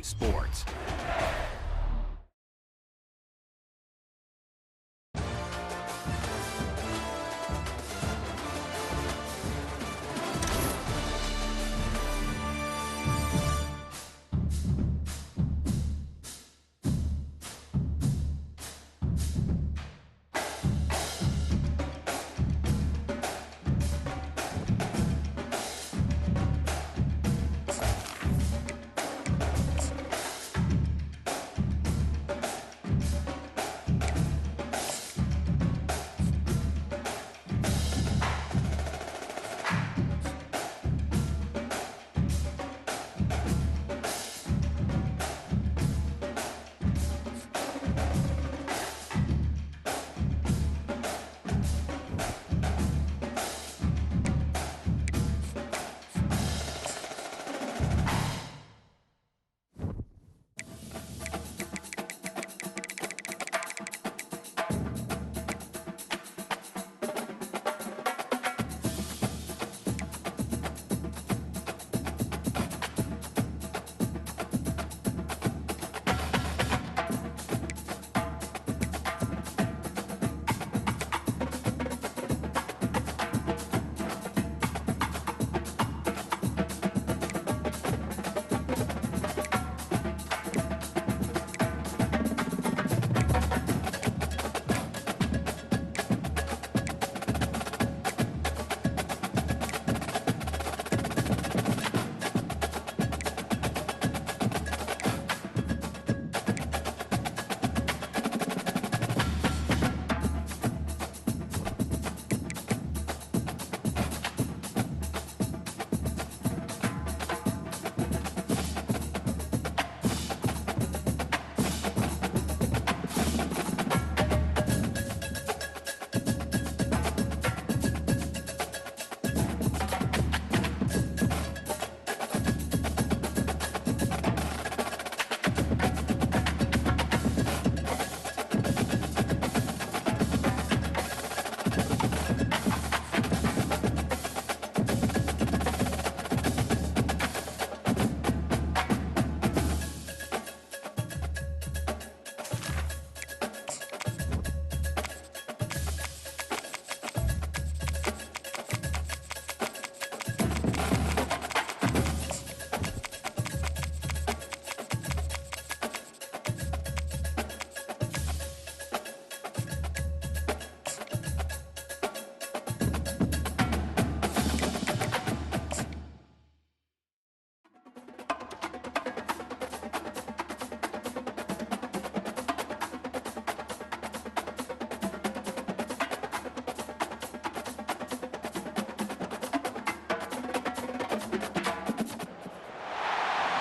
Sports.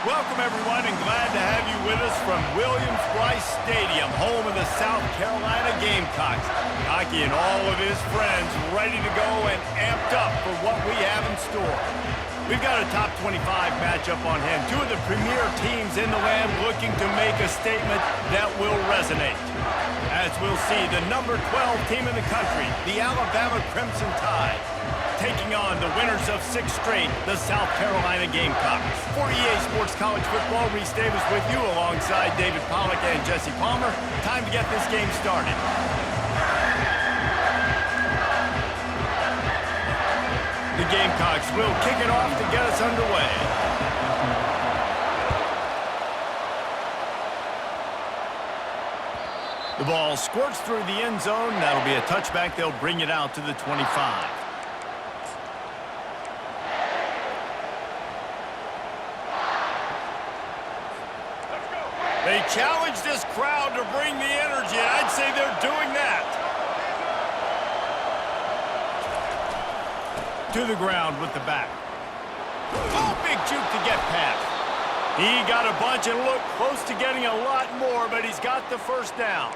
Welcome, everyone, and glad to have you with us from Williams-Brice Stadium, home of the South Carolina Gamecocks. Hockey and all of his friends ready to go and amped up for what we have in store. We've got a top 25 matchup on hand. Two of the premier teams in the land looking to make a statement that will resonate. As we'll see, the number 12 team in the country, the Alabama Crimson Tide, taking on the winners of 6 straight, the South Carolina Gamecocks. For EA Sports College Football, Reese Davis with you alongside David Pollack and Jesse Palmer. Time to get this game started. The Gamecocks will kick it off to get us underway. The ball squirts through the end zone. That'll be a touchback. They'll bring it out to the 25. They challenge this crowd to bring the energy, and I'd say they're doing that. To the ground with the back. Oh, big juke to get past. He got a bunch and looked close to getting a lot more, but he's got the first down.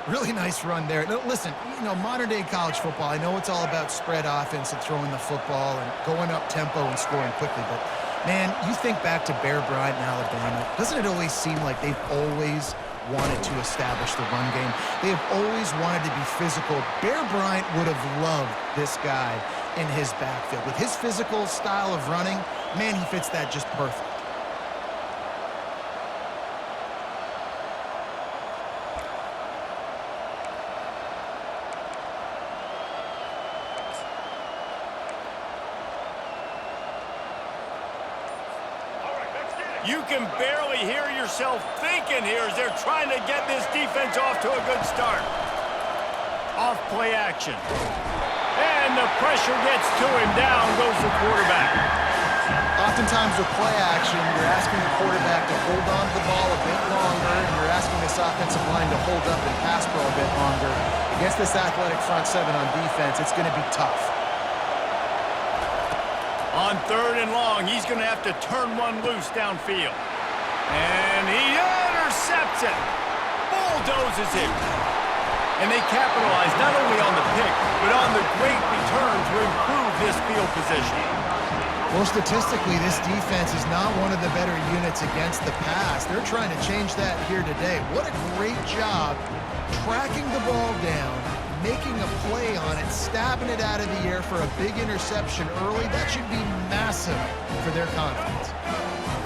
Really nice run there. Now, listen, you know, modern-day college football, I know it's all about spread offense and throwing the football and going up tempo and scoring quickly, but man, you think back to Bear Bryant in Alabama, doesn't it always seem like they've always wanted to establish the run game? They have always wanted to be physical. Bear Bryant would have loved this guy in his backfield. With his physical style of running, man, he fits that just perfect. You can barely hear yourself thinking here as they're trying to get this defense off to a good start. Off play action. And the pressure gets to him. Down goes the quarterback. Oftentimes with play action, you're asking the quarterback to hold on to the ball a bit longer, and you're asking this offensive line to hold up and pass pro a bit longer. Against this athletic front seven on defense, it's going to be tough. On 3rd and long, he's going to have to turn one loose downfield. And he intercepts it. Bulldozes him. And they capitalize not only on the pick, but on the great return to improve this field position. Well, statistically, this defense is not one of the better units against the pass. They're trying to change that here today. What a great job tracking the ball down, making a play on it, stabbing it out of the air for a big interception early. That should be massive for their confidence.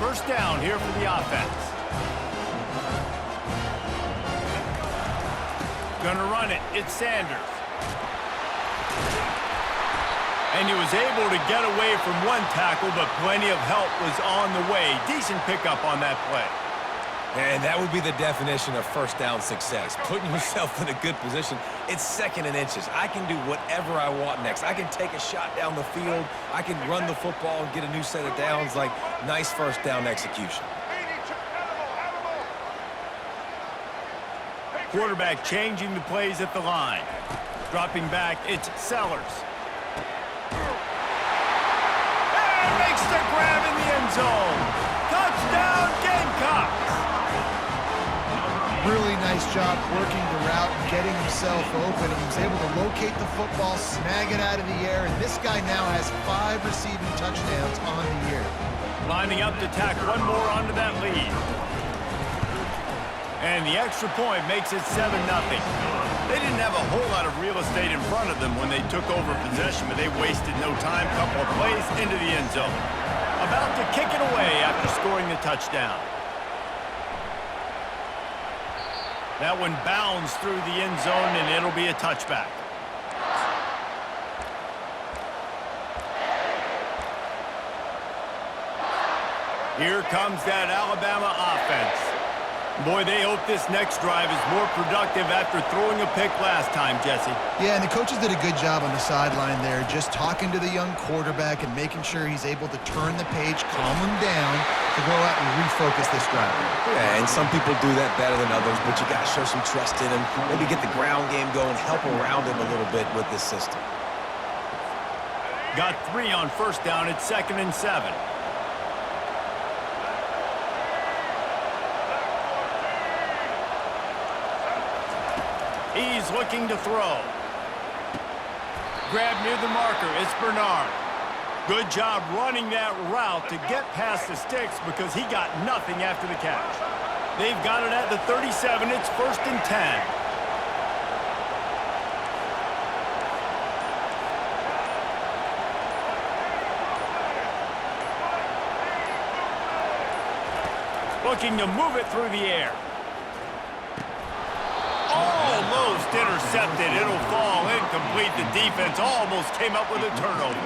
1st down here for the offense. Gonna run it. It's Sanders. And he was able to get away from one tackle, but plenty of help was on the way. Decent pickup on that play. And that would be the definition of 1st down success. Putting yourself in a good position. It's 2nd and inches. I can do whatever I want next. I can take a shot down the field. I can run the football and get a new set of downs. Like, nice 1st down execution. Quarterback changing the plays at the line. Dropping back, it's Sellers. And makes the grab in the end zone. Touchdown, Gamecocks! Really nice job working the route and getting himself open. He was able to locate the football, snag it out of the air, and this guy now has 5 receiving touchdowns on the year. Lining up to tack one more onto that lead. And the extra point makes it 7-0. They didn't have a whole lot of real estate in front of them when they took over possession, but they wasted no time. Couple of plays into the end zone. About to kick it away after scoring the touchdown. That one bounds through the end zone, and it'll be a touchback. Here comes that Alabama offense. Boy, they hope this next drive is more productive after throwing a pick last time, Jesse. Yeah, and the coaches did a good job on the sideline there, just talking to the young quarterback and making sure he's able to turn the page, calm him down, to go out and refocus this drive. Yeah, and some people do that better than others, but you got to show some trust in him. Maybe get the ground game going, help around him a little bit with this system. Got 3 on 1st down. It's 2nd and 7. He's looking to throw. Grab near the marker. It's Bernard. Good job running that route to get past the sticks because he got nothing after the catch. They've got it at the 37. It's 1st and 10. Looking to move it through the air. Almost intercepted. It'll fall incomplete. The defense almost came up with a turnover.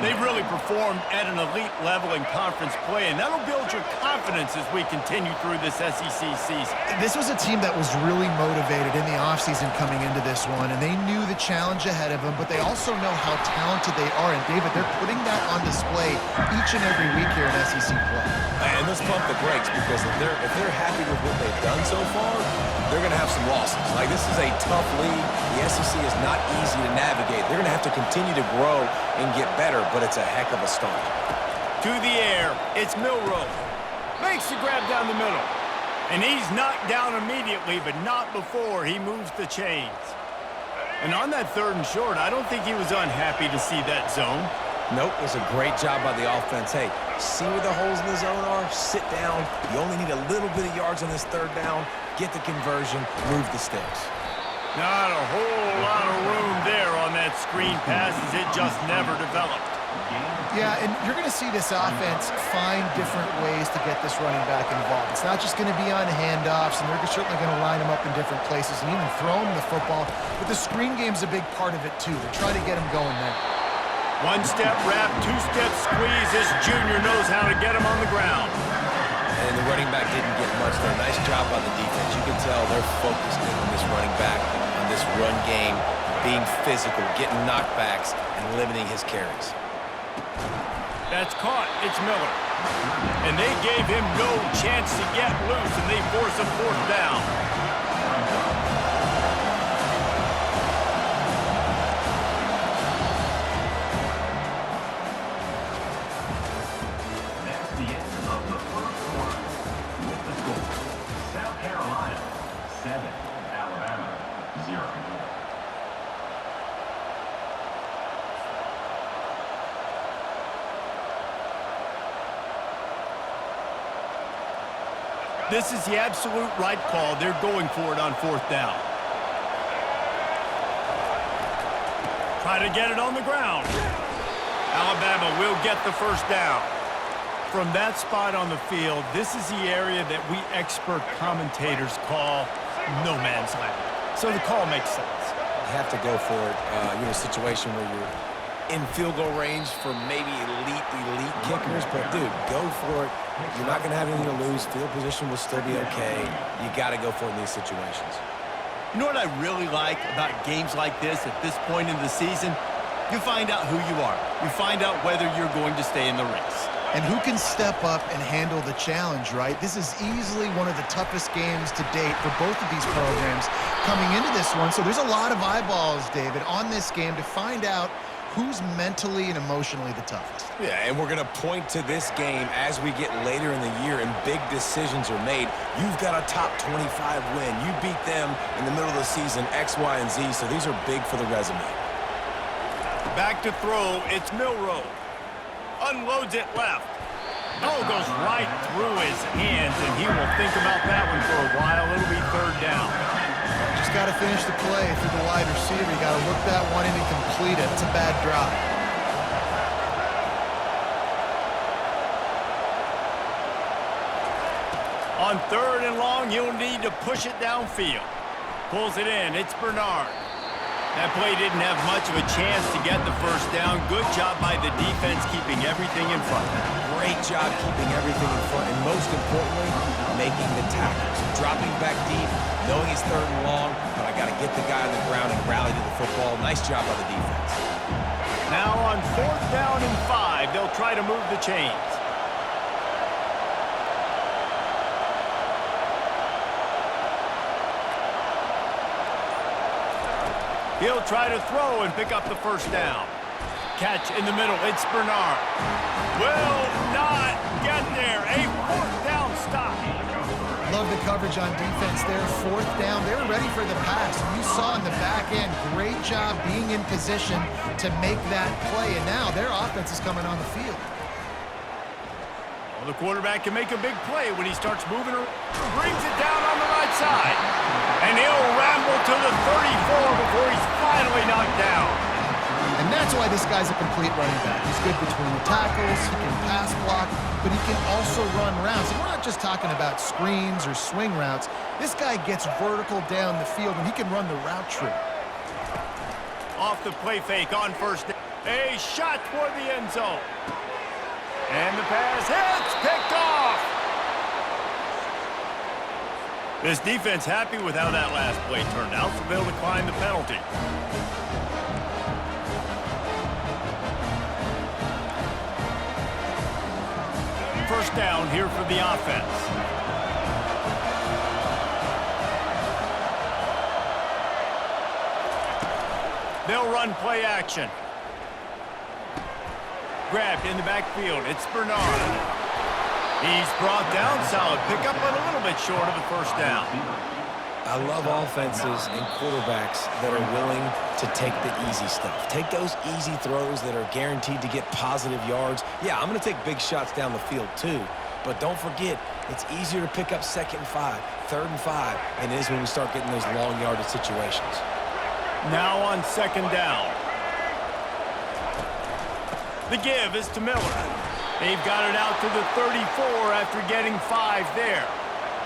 They really performed at an elite level in conference play, and that'll build your confidence as we continue through this SEC season. This was a team that was really motivated in the offseason coming into this one, and they knew the challenge ahead of them, but they also know how talented they are. And, David, they're putting that on display each and every week here in SEC play. And let's pump the brakes because if they're happy with what they've done so far, they're going to have some losses. Like, this is a tough league. The SEC is not easy to navigate. They're going to have to continue to grow and get better, but it's a heck of a start. To the air, it's Milroe. Makes the grab down the middle. And he's knocked down immediately, but not before he moves the chains. And on that 3rd and short, I don't think he was unhappy to see that zone. Nope, it was a great job by the offense. Hey, see where the holes in the zone are? Sit down. You only need a little bit of yards on this 3rd down. Get the conversion, move the sticks. Not a whole lot of room there on that screen pass as it just never developed. Yeah, and you're going to see this offense find different ways to get this running back involved. It's not just going to be on handoffs, and they're certainly going to line him up in different places and even throw him the football. But the screen game's a big part of it, too. They're trying to get him going there. One-step wrap, 2-step squeeze. This junior knows how to get him on the ground. and the running back didn't get much there. Nice job by the defense. You can tell they're focused in on this running back, on this run game, being physical, getting knockbacks, and limiting his carries. That's caught. It's Miller. And they gave him no chance to get loose, and they force a fourth down. That's the end of the first quarter. With the score, South Carolina 7, Alabama 0. This is the absolute right call. They're going for it on fourth down. Try to get it on the ground. Alabama will get the first down. From that spot on the field, this is the area that we expert commentators call no man's land. So the call makes sense. You have to go for it. You're in a situation where you're in field goal range for maybe elite kickers, but dude, go for it. You're not going to have anything to lose. Field position will still be okay. You got to go for it in these situations. You know what I really like about games like this at this point in the season? You find out who you are. You find out whether you're going to stay in the race. And who can step up and handle the challenge, right? This is easily one of the toughest games to date for both of these programs coming into this one. So there's a lot of eyeballs, David, on this game to find out who's mentally and emotionally the toughest. Yeah, and we're going to point to this game as we get later in the year and big decisions are made. You've got a top 25 win. You beat them in the middle of the season, X, Y, and Z, so these are big for the resume. Back to throw, it's Milroe. Unloads it left. Ball goes right through his hands, and he will think about that one for a while. It'll be third down. Just got to finish the play. If you're the wide receiver, you got to look that one in and complete it. It's a bad drive. On third and long, he'll need to push it downfield. Pulls it in. It's Bernard. That play didn't have much of a chance to get the first down. Good job by the defense keeping everything in front. Great job keeping everything in front, and most importantly, making the tackles. Dropping back deep, knowing it's third and long, but I got to get the guy on the ground and rally to the football. Nice job by the defense. Now on fourth down and 5, they'll try to move the chains. He'll try to throw and pick up the first down. Catch in the middle. It's Bernard. Will not get there. A fourth down stop. Love the coverage on defense there. Fourth down. They were ready for the pass. You saw in the back end, great job being in position to make that play. And now their offense is coming on the field. Well, the quarterback can make a big play when he starts moving. Brings it down on the right side. And he'll ramble to the 34 before he's finally knocked down. And that's why this guy's a complete running back. He's good between the tackles, he can pass block, but he can also run routes. And we're not just talking about screens or swing routes. This guy gets vertical down the field, and he can run the route tree. Off the play fake on first down. A shot toward the end zone. And the pass hits, picked off. This defense happy with how that last play turned out, so they'll decline the penalty. First down here for the offense. They'll run play action. Grabbed in the backfield. It's Bernard. He's brought down solid pickup, but a little bit short of the first down. I love offenses and quarterbacks that are willing to take the easy stuff. Take those easy throws that are guaranteed to get positive yards. Yeah, I'm going to take big shots down the field too, but don't forget, it's easier to pick up second and 5, third and 5, than it is when we start getting those long yardage situations. Now on second down. The give is to Miller. They've got it out to the 34 after getting 5 there.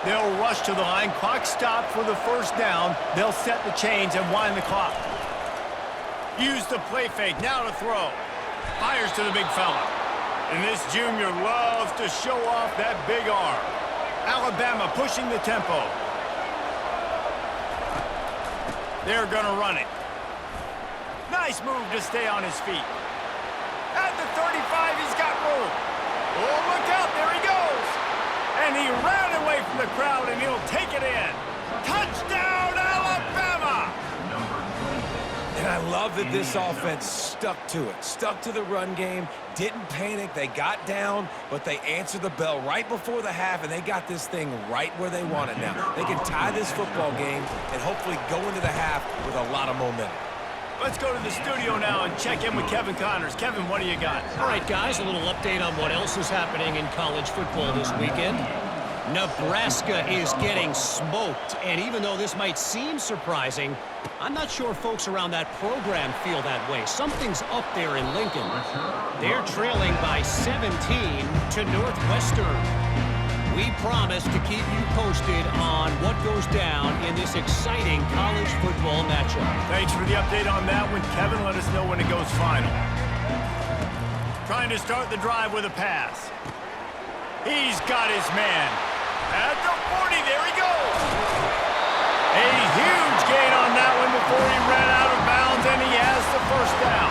They'll rush to the line. Clock stopped for the first down. They'll set the chains and wind the clock. Use the play fake. Now to throw. Fires to the big fella. And this junior loves to show off that big arm. Alabama pushing the tempo. They're going to run it. Nice move to stay on his feet. At the 35, he's got room. Oh, look out, there he goes. And he ran away from the crowd, and he'll take it in. Touchdown, Alabama! And I love that this offense stuck to it, stuck to the run game, didn't panic. They got down, but they answered the bell right before the half, and they got this thing right where they want it now. They can tie this football game and hopefully go into the half with a lot of momentum. Let's go to the studio now and check in with Kevin Connors. Kevin, what do you got? All right, guys, a little update on what else is happening in college football this weekend. Nebraska is getting smoked, and even though this might seem surprising, I'm not sure folks around that program feel that way. Something's up there in Lincoln. They're trailing by 17 to Northwestern. We promise to keep you posted on what goes down in this exciting college football matchup. Thanks for the update on that one, Kevin. Let us know when it goes final. Trying to start the drive with a pass. He's got his man. At the 40, there he goes. A huge gain on that one before he ran out of bounds, and he has the first down.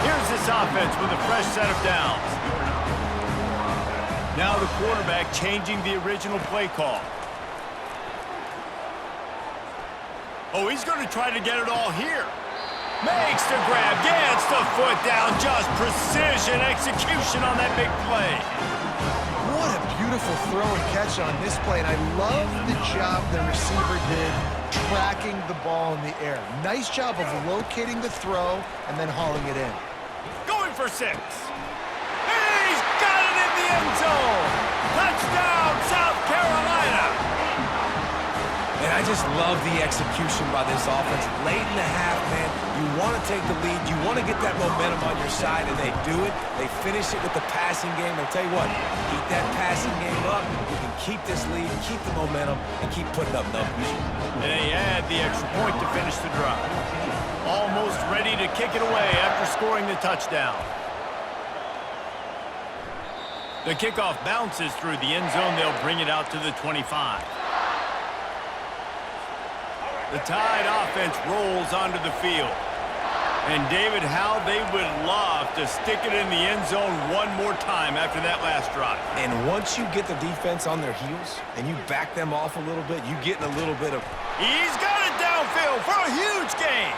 Here's this offense with a fresh set of downs. Now the quarterback changing the original play call. Oh, he's going to try to get it all here. Makes the grab, gets the foot down, just precision execution on that big play. What a beautiful throw and catch on this play, and I love the job the receiver did tracking the ball in the air. Nice job of locating the throw and then hauling it in. Going for 6. He's got it in the end zone. Touchdown, South Carolina. And I just love the execution by this offense. Late in the half, man, you want to take the lead. You want to get that momentum on your side, and they do it. They finish it with the passing game. I'll tell you what, keep that passing game up. You can keep this lead, keep the momentum, and keep putting up numbers. And they add the extra point to finish the drive. Almost ready to kick it away after scoring the touchdown. The kickoff bounces through the end zone. They'll bring it out to the 25. The Tide offense rolls onto the field. And David, how they would love to stick it in the end zone one more time after that last drive. And once you get the defense on their heels and you back them off a little bit, you get in a little bit of... He's got it downfield for a huge gain.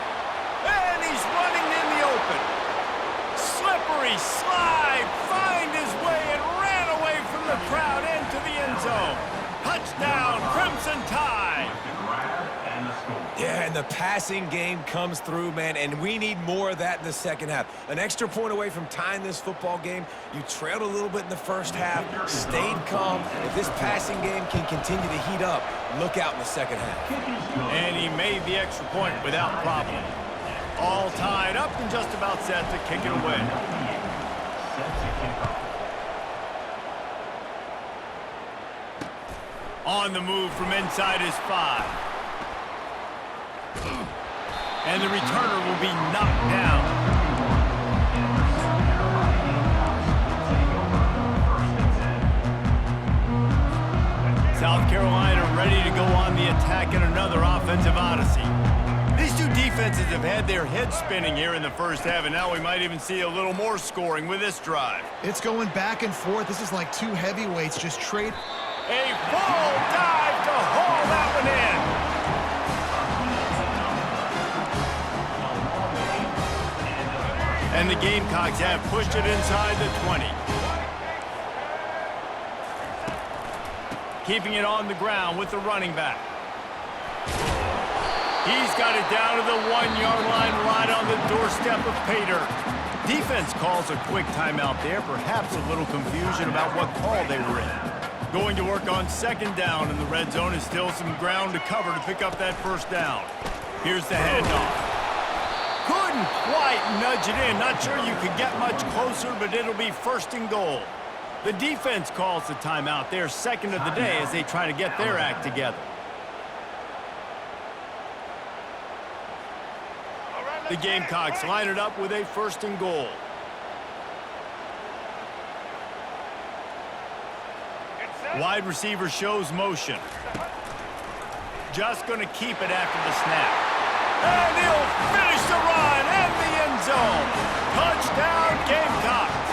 And he's running in the open. Slippery slide, find his way and ran away from the crowd into the end zone. Touchdown, Crimson Tide. Yeah, and the passing game comes through, man, and we need more of that in the second half. An extra point away from tying this football game. You trailed a little bit in the first half, stayed calm. If this passing game can continue to heat up, look out in the second half. And he made the extra point without problem. All tied up and just about set to kick it away. On the move from inside his 5. And the returner will be knocked down. South Carolina ready to go on the attack in another offensive odyssey. These two defenses have had their heads spinning here in the first half, and now we might even see a little more scoring with this drive. It's going back and forth. This is like two heavyweights just trade. A full dive to haul that one in. And the Gamecocks have pushed it inside the 20. Keeping it on the ground with the running back. He's got it down to the 1-yard line right on the doorstep of Pater. Defense calls a quick timeout there. Perhaps a little confusion about what call they were in. Going to work on second down in the red zone is still some ground to cover to pick up that first down. Here's the handoff. Couldn't quite nudge it in. Not sure you could get much closer, but it'll be first and goal. The defense calls the timeout. Their second of the day as they try to get their act together. The Gamecocks line it up with a first and goal. Wide receiver shows motion. Just going to keep it after the snap. And he'll finish the run in the end zone. Touchdown, Gamecocks.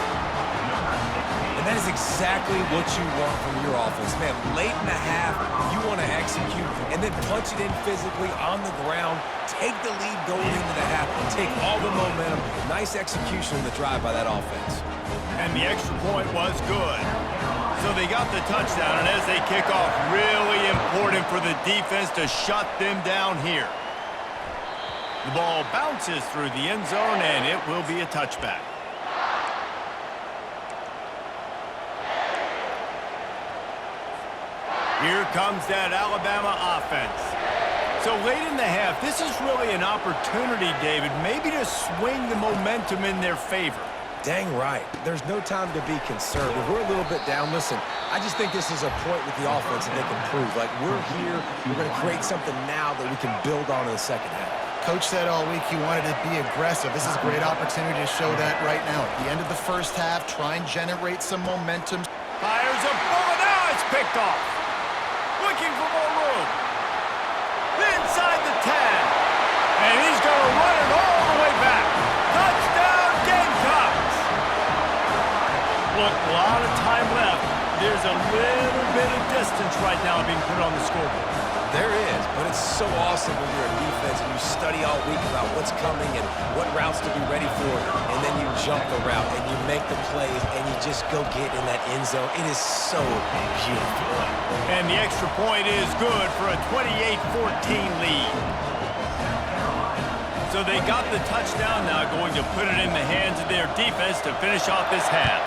And that is exactly what you want from your offense. Man, late in the half, you want to execute and then punch it in physically on the ground. Take the lead going into the half. Take all the momentum. Nice execution in the drive by that offense. And the extra point was good. So they got the touchdown, and as they kick off, really important for the defense to shut them down here. The ball bounces through the end zone, and it will be a touchback. Here comes that Alabama offense. So late in the half, this is really an opportunity, David, maybe to swing the momentum in their favor. Dang right. There's no time to be concerned. If we're a little bit down, listen, I just think this is a point with the offense that they can prove. Like, we're here, we're going to create something now that we can build on in the second half. Coach said all week he wanted to be aggressive. This is a great opportunity to show that right now. At the end of the first half, try and generate some momentum. Fires a bullet. Now it's picked off. Looking for more room. Inside the 10. And he's going to run it all the way back. Touchdown, Gamecocks. Look, a lot of time left. There's a little bit of distance right now being put on the scoreboard. There is, but it's so awesome when you're a defense and you study all week about what's coming and what routes to be ready for, and then you jump the route and you make the plays and you just go get in that end zone. It is so beautiful. And the extra point is good for a 28-14 lead. So they got the touchdown now, going to put it in the hands of their defense to finish off this half.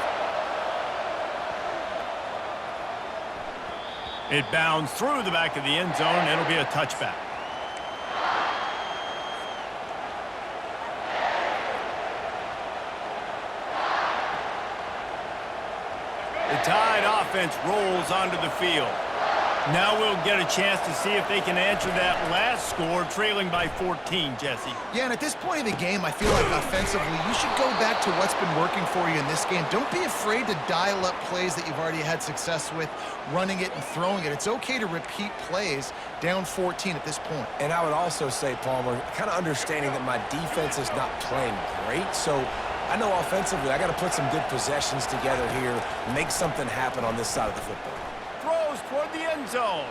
It bounds through the back of the end zone, and it'll be a touchback. The Tide offense rolls onto the field. Now we'll get a chance to see if they can answer that last score, trailing by 14, Jesse. Yeah, and at this point of the game, I feel like offensively, you should go back to what's been working for you in this game. Don't be afraid to dial up plays that you've already had success with, running it and throwing it. It's okay to repeat plays down 14 at this point. And I would also say, Palmer, kind of understanding that my defense is not playing great, so I know offensively I got to put some good possessions together here, make something happen on this side of the football. Throws toward the end zone.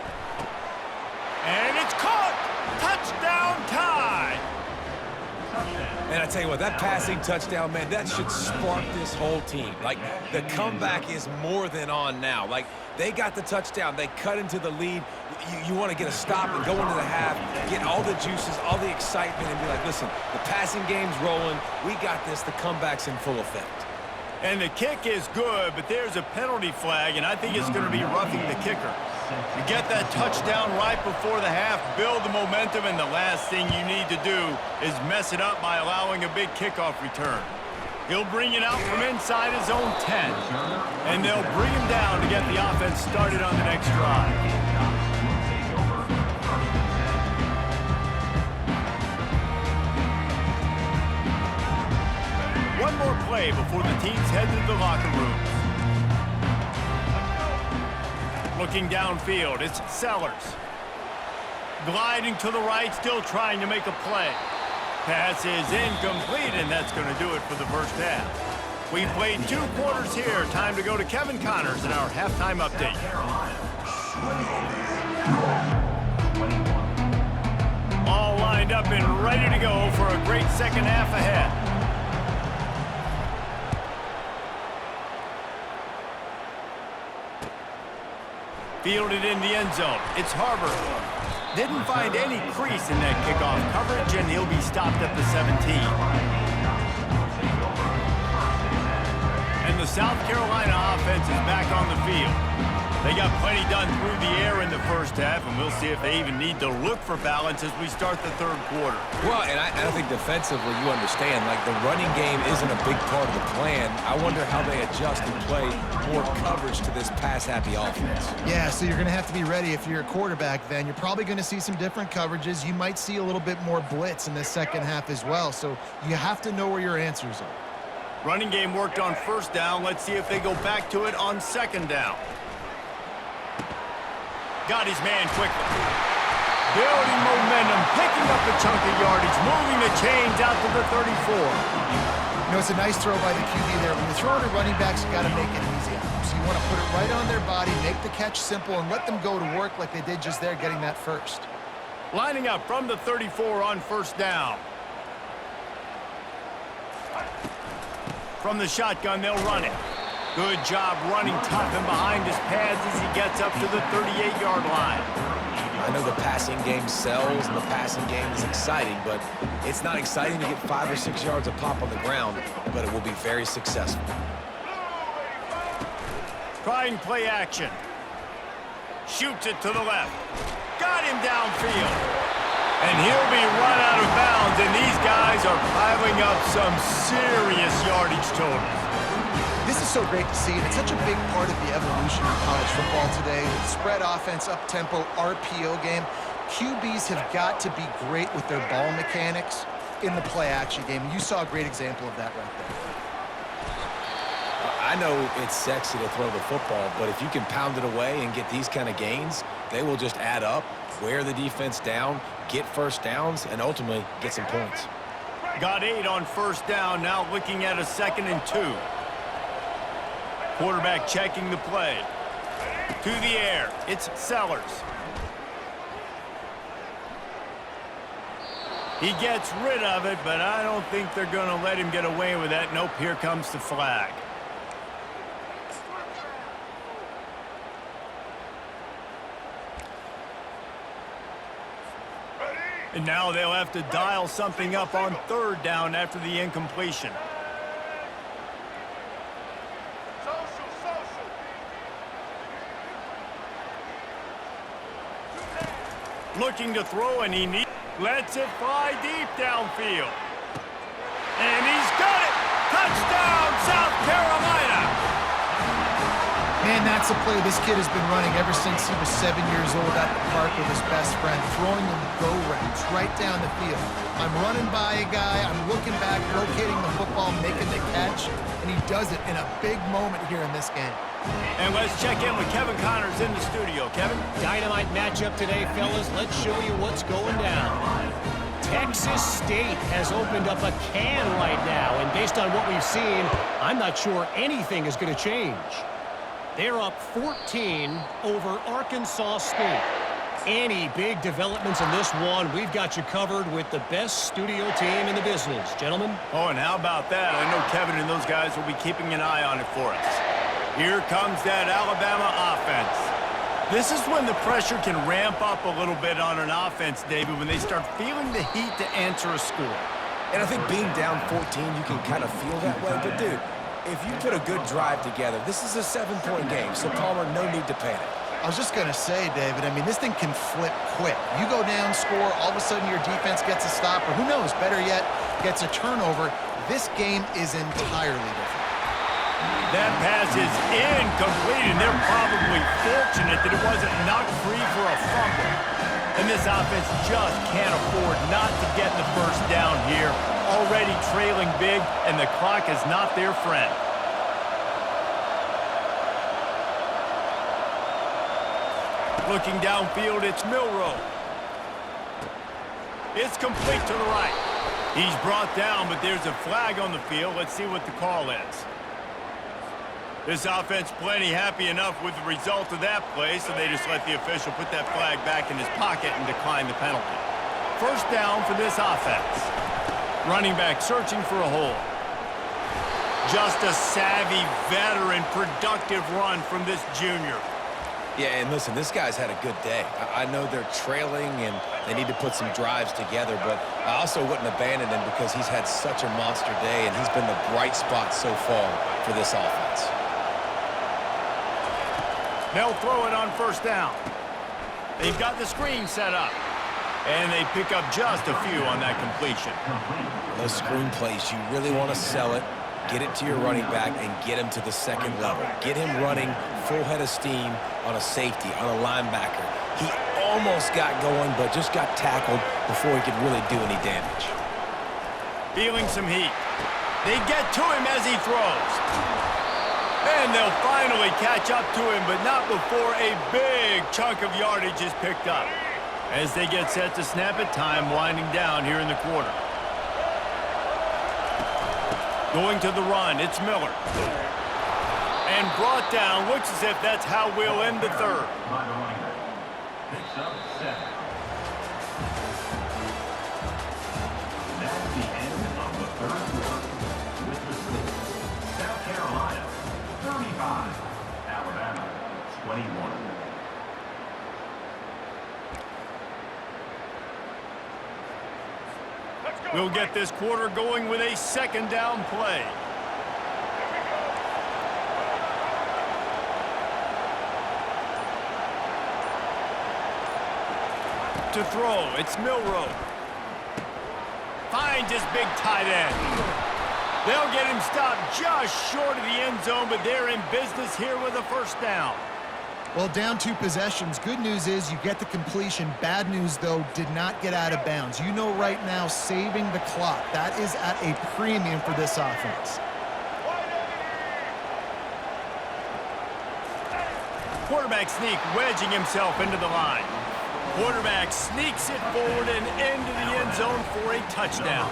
And it's caught! Touchdown, Tide! And I tell you what, that passing touchdown, man, that should spark this whole team. Like, the comeback is more than on now. Like, they got the touchdown. They cut into the lead. You want to get a stop and go into the half, get all the juices, all the excitement, and be like, listen, the passing game's rolling. We got this. The comeback's in full effect. And the kick is good, but there's a penalty flag, and I think it's going to be roughing the kicker. You get that touchdown right before the half, build the momentum, and the last thing you need to do is mess it up by allowing a big kickoff return. He'll bring it out from inside his own 10, and they'll bring him down to get the offense started on the next drive. One more play before the teams head to the locker rooms. Looking downfield, it's Sellers. Gliding to the right, still trying to make a play. Pass is incomplete, and that's going to do it for the first half. We've played 2 quarters here. Time to go to Kevin Connors in our halftime update. All lined up and ready to go for a great second half ahead. Fielded in the end zone. It's Harbor. Didn't find any crease in that kickoff coverage, and he'll be stopped at the 17. And the South Carolina offense is back on the field. They got plenty done through the air in the first half, and we'll see if they even need to look for balance as we start the third quarter. Well, and I think defensively, you understand, like, the running game isn't a big part of the plan. I wonder how they adjust and play more coverage to this pass-happy offense. Yeah, so you're going to have to be ready if you're a quarterback then. You're probably going to see some different coverages. You might see a little bit more blitz in the second half as well, so you have to know where your answers are. Running game worked on first down. Let's see if they go back to it on second down. Got his man quickly. Building momentum, picking up a chunk of yardage, moving the chains out to the 34. You know, it's a nice throw by the QB there. When you're throwing to running backs, you got to make it easy. So you want to put it right on their body, make the catch simple, and let them go to work like they did just there, getting that first. Lining up from the 34 on first down. From the shotgun, they'll run it. Good job running tough and behind his pads as he gets up to the 38-yard line. I know the passing game sells and the passing game is exciting, but it's not exciting to get 5 or 6 yards a pop on the ground, but it will be very successful. Trying play action. Shoots it to the left. Got him downfield. And he'll be run out of bounds, and these guys are piling up some serious yardage totals. This is so great to see, and it's such a big part of the evolution of college football today. With spread offense, up-tempo, RPO game, QBs have got to be great with their ball mechanics in the play-action game. And you saw a great example of that right there. I know it's sexy to throw the football, but if you can pound it away and get these kind of gains, they will just add up, wear the defense down, get first downs, and ultimately get some points. Got 8 on first down, now looking at a 2nd and 2. Quarterback checking the play. To the air, it's Sellers. He gets rid of it, but I don't think they're going to let him get away with that. Nope, here comes the flag. And now they'll have to dial something up on 3rd down after the incompletion. Looking to throw, and he lets it fly deep downfield. And he's got it! Touchdown, South Carolina! Man, that's a play this kid has been running ever since he was 7 years old at the park with his best friend, throwing them go routes right down the field. I'm running by a guy, I'm looking back, locating the football, making the catch, and he does it in a big moment here in this game. And let's check in with Kevin Connors in the studio. Kevin? Dynamite matchup today, fellas. Let's show you what's going down. Texas State has opened up a can right now, and based on what we've seen, I'm not sure anything is going to change. They're up 14 over Arkansas State. Any big developments in this one, we've got you covered with the best studio team in the business. Gentlemen? Oh, and how about that? I know Kevin and those guys will be keeping an eye on it for us. Here comes that Alabama offense. This is when the pressure can ramp up a little bit on an offense, David, when they start feeling the heat to answer a score. And I think being down 14, you can kind of feel that way. But, dude, if you put a good drive together, this is a 7-point game, so Palmer, no need to panic. I was just going to say, David, I mean, this thing can flip quick. You go down, score, all of a sudden your defense gets a stop, or who knows, better yet, gets a turnover. This game is entirely different. That pass is incomplete, and they're probably fortunate that it wasn't knocked free for a fumble. And this offense just can't afford not to get the first down here. Already trailing big, and the clock is not their friend. Looking downfield, it's Milroe. It's complete to the right. He's brought down, but there's a flag on the field. Let's see what the call is. This offense plenty happy enough with the result of that play, so they just let the official put that flag back in his pocket and decline the penalty. First down for this offense. Running back searching for a hole. Just a savvy, veteran, productive run from this junior. Yeah, and listen, this guy's had a good day. I know they're trailing and they need to put some drives together, but I also wouldn't abandon him because he's had such a monster day and he's been the bright spot so far for this offense. They'll throw it on first down. They've got the screen set up. And they pick up just a few on that completion. Those screen plays, you really want to sell it, get it to your running back, and get him to the second level. Get him running full head of steam on a safety, on a linebacker. He almost got going, but just got tackled before he could really do any damage. Feeling some heat. They get to him as he throws. And they'll finally catch up to him, but not before a big chunk of yardage is picked up. As they get set to snap it, time winding down here in the quarter. Going to the run, it's Miller. And brought down, looks as if that's how we'll end the third. Picks up 7. That's the end of the third quarter. With the score, South Carolina 35, Alabama 21. We'll get this quarter going with a second down play. To throw, it's Milroe. Finds his big tight end. They'll get him stopped just short of the end zone, but they're in business here with a first down. Well, down 2 possessions. Good news is you get the completion. Bad news, though, did not get out of bounds. You know right now, saving the clock. That is at a premium for this offense. Quarterback sneak, wedging himself into the line. Quarterback sneaks it forward and into the end zone for a touchdown.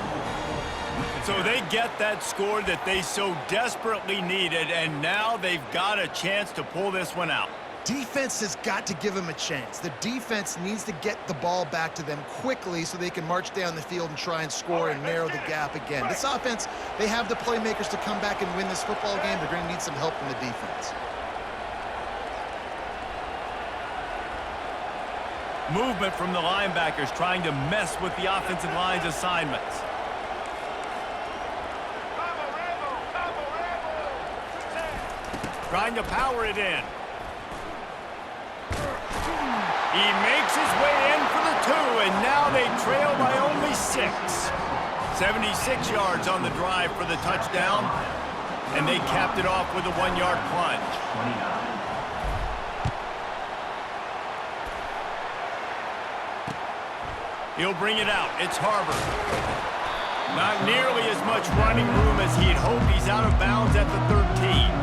So they get that score that they so desperately needed, and now they've got a chance to pull this one out. Defense has got to give them a chance. The defense needs to get the ball back to them quickly so they can march down the field and try and score and narrow the gap again. This offense, they have the playmakers to come back and win this football game. They're going to need some help from the defense. Movement from the linebackers trying to mess with the offensive line's assignments. Trying to power it in. He makes his way in for the 2, and now they trail by only 6. 76 yards on the drive for the touchdown, and they capped it off with a 1-yard plunge. 29. He'll bring it out. It's Harbor. Not nearly as much running room as he'd hoped. He's out of bounds at the 13.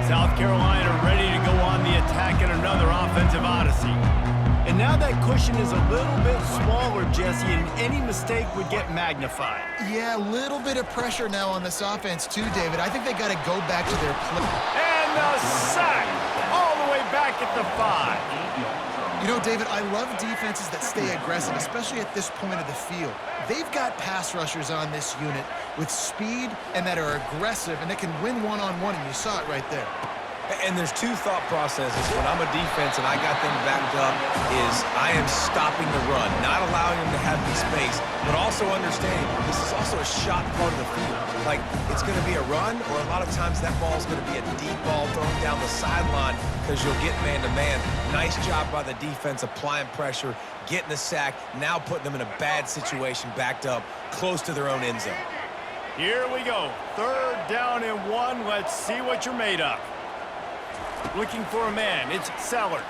South Carolina ready to go on the attack in another offensive odyssey. And now that cushion is a little bit smaller, Jesse, and any mistake would get magnified. Yeah, a little bit of pressure now on this offense too, David. I think they got to go back to their play. And the sack all the way back at the 5. You know, David, I love defenses that stay aggressive, especially at this point of the field. They've got pass rushers on this unit with speed and that are aggressive, and they can win one-on-one, and you saw it right there. And there's 2 thought processes. When I'm a defense and I got them backed up is I am stopping the run, not allowing them to have any space, but also understanding this is also a shot part of the field. Like, it's going to be a run, or a lot of times that ball is going to be a deep ball thrown down the sideline because you'll get man-to-man. Nice job by the defense applying pressure, getting the sack, now putting them in a bad situation, backed up, close to their own end zone. Here we go. 3rd down and 1. Let's see what you're made of. Looking for a man. It's Sellers.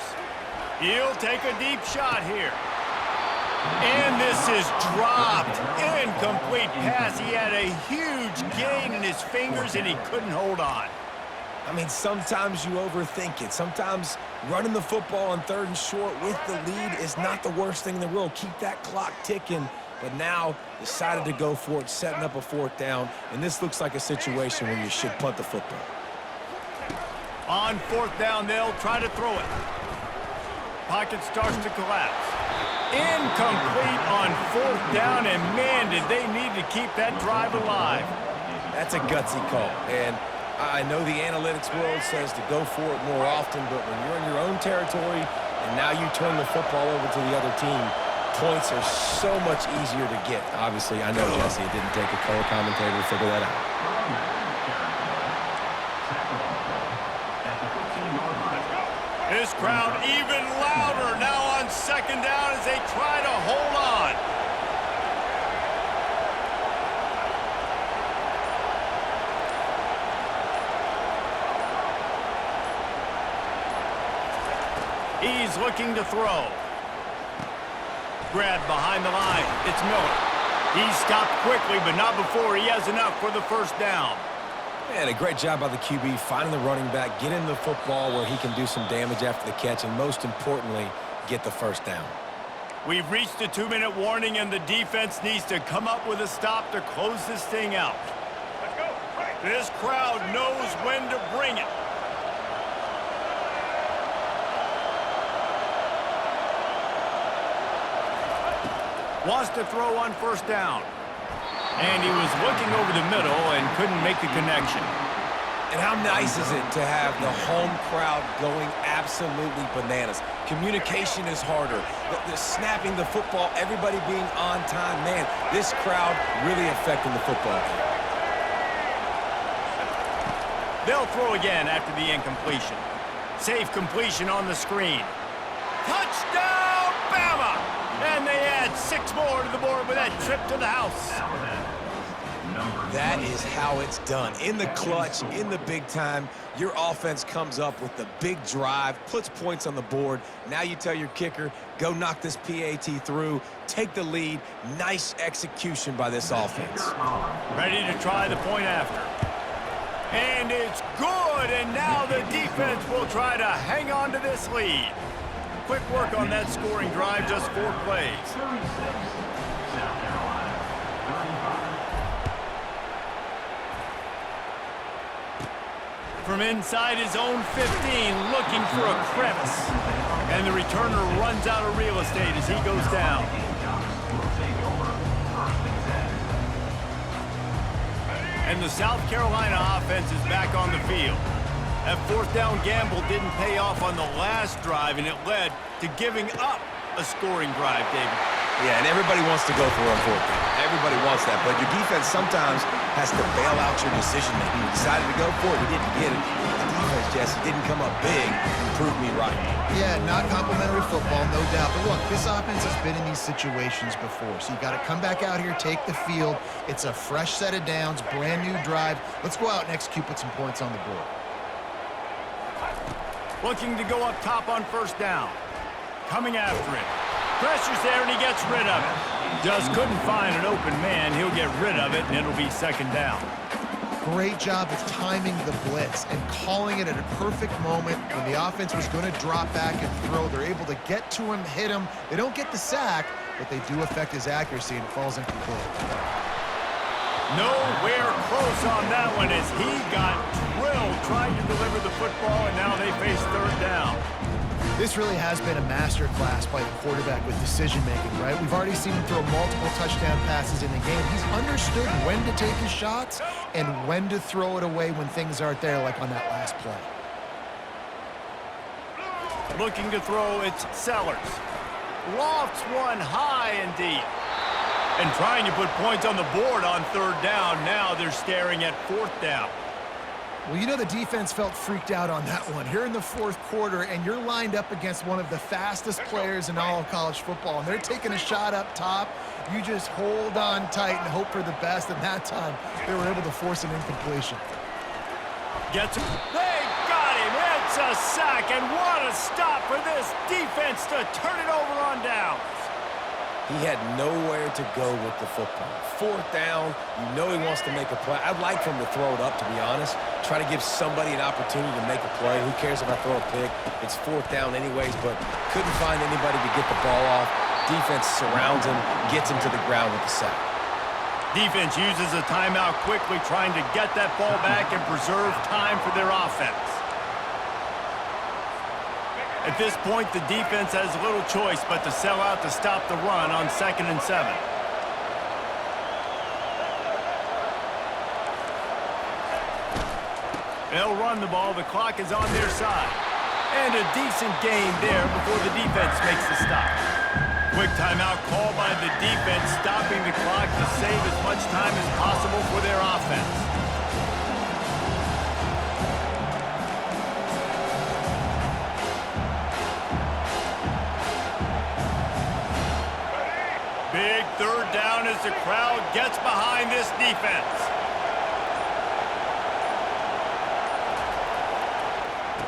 He'll take a deep shot here. And this is dropped. Incomplete pass. He had a huge gain in his fingers, and he couldn't hold on. I mean, sometimes you overthink it. Sometimes running the football on 3rd and short with the lead is not the worst thing in the world. Keep that clock ticking. But now decided to go for it, setting up a 4th down. And this looks like a situation where you should punt the football. On 4th down, they'll try to throw it. Pocket starts to collapse. Incomplete on 4th down, and man, did they need to keep that drive alive. That's a gutsy call. And I know the analytics world says to go for it more often, but when you're in your own territory and now you turn the football over to the other team, points are so much easier to get. Obviously, I know, Jesse, it didn't take a color commentator to figure that out. This crowd even louder now on 2nd down as they try to hold on. He's looking to throw. Grabbed behind the line. It's Miller. He stopped quickly, but not before he has enough for the first down. And a great job by the QB finding the running back, getting the football where he can do some damage after the catch, and most importantly, get the first down. We've reached the 2-minute warning, and the defense needs to come up with a stop to close this thing out. Let's go. Right. This crowd knows when to bring it. Wants to throw on first down. And he was looking over the middle and couldn't make the connection. And how nice is it to have the home crowd going absolutely bananas? Communication is harder. The snapping the football, everybody being on time. Man, this crowd really affecting the football game. They'll throw again after the incompletion. Safe completion on the screen. Touchdown, Bama! And they add 6 more to the board with that trip to the house. That is how it's done. In the clutch, in the big time, your offense comes up with the big drive, puts points on the board. Now you tell your kicker, go knock this PAT through, take the lead. Nice execution by this offense. Ready to try the point after. And it's good, and now the defense will try to hang on to this lead. Quick work on that scoring drive, just 4 plays. 36, South Carolina, 35. From inside his own 15, looking for a crevice. And the returner runs out of real estate as he goes down. And the South Carolina offense is back on the field. That 4th down gamble didn't pay off on the last drive, and it led to giving up a scoring drive, David. Yeah, and everybody wants to go for a 4th down. Everybody wants that, but your defense sometimes has to bail out your decision-making. You decided to go for it, you didn't get it. The defense, Jesse, didn't come up big and prove me right. Yeah, not complimentary football, no doubt. But look, this offense has been in these situations before, so you got to come back out here, take the field. It's a fresh set of downs, brand new drive. Let's go out and execute, put some points on the board. Looking to go up top on first down. Coming after it. Pressure's there, and he gets rid of it. Just couldn't find an open man. He'll get rid of it, and it'll be 2nd down. Great job of timing the blitz and calling it at a perfect moment when the offense was going to drop back and throw. They're able to get to him, hit him. They don't get the sack, but they do affect his accuracy, and it falls incomplete. Nowhere close on that one as he got drilled trying to deliver the football, and now they face 3rd down. This really has been a master class by the quarterback with decision-making, right? We've already seen him throw multiple touchdown passes in the game. He's understood when to take his shots and when to throw it away when things aren't there, like on that last play. Looking to throw, it's Sellers. Lofts one high and deep. And trying to put points on the board on 3rd down. Now they're staring at 4th down. Well, you know the defense felt freaked out on that one. Here in the 4th quarter, and you're lined up against one of the fastest players in all of college football, and they're taking a shot up top. You just hold on tight and hope for the best, and that time they were able to force an incompletion. Gets him. They got him. It's a sack, and what a stop for this defense to turn it over on downs. He had nowhere to go with the football. 4th down, you know he wants to make a play. I'd like for him to throw it up, to be honest. Try to give somebody an opportunity to make a play. Who cares if I throw a pick? It's 4th down anyways, but couldn't find anybody to get the ball off. Defense surrounds him, gets him to the ground with the sack. Defense uses a timeout quickly, trying to get that ball back and preserve time for their offense. At this point, the defense has little choice but to sell out to stop the run on 2nd and 7. They'll run the ball. The clock is on their side. And a decent gain there before the defense makes the stop. Quick timeout called by the defense, stopping the clock to save as much time as possible for their offense. Big 3rd down as the crowd gets behind this defense.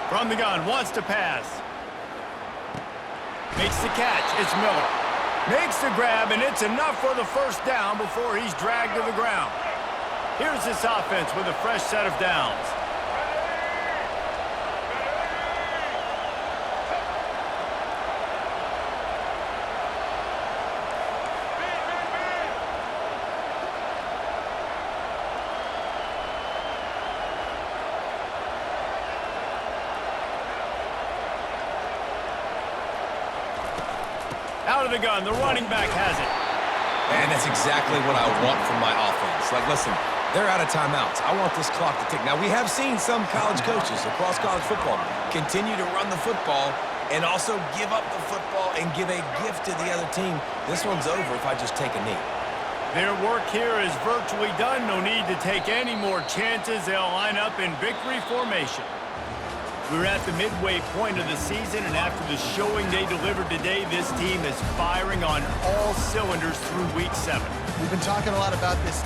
From the gun, wants to pass. Makes the catch. It's Miller. Makes the grab, and it's enough for the first down before he's dragged to the ground. Here's this offense with a fresh set of downs. Out of the gun, the running back has it. And that's exactly what I want from my offense. Like, listen, they're out of timeouts. I want this clock to tick. Now, we have seen some college coaches across college football continue to run the football and also give up the football and give a gift to the other team. This one's over if I just take a knee. Their work here is virtually done. No need to take any more chances. They'll line up in victory formation. We're at the midway point of the season, and after the showing they delivered today, this team is firing on all cylinders through Week 7. We've been talking a lot about this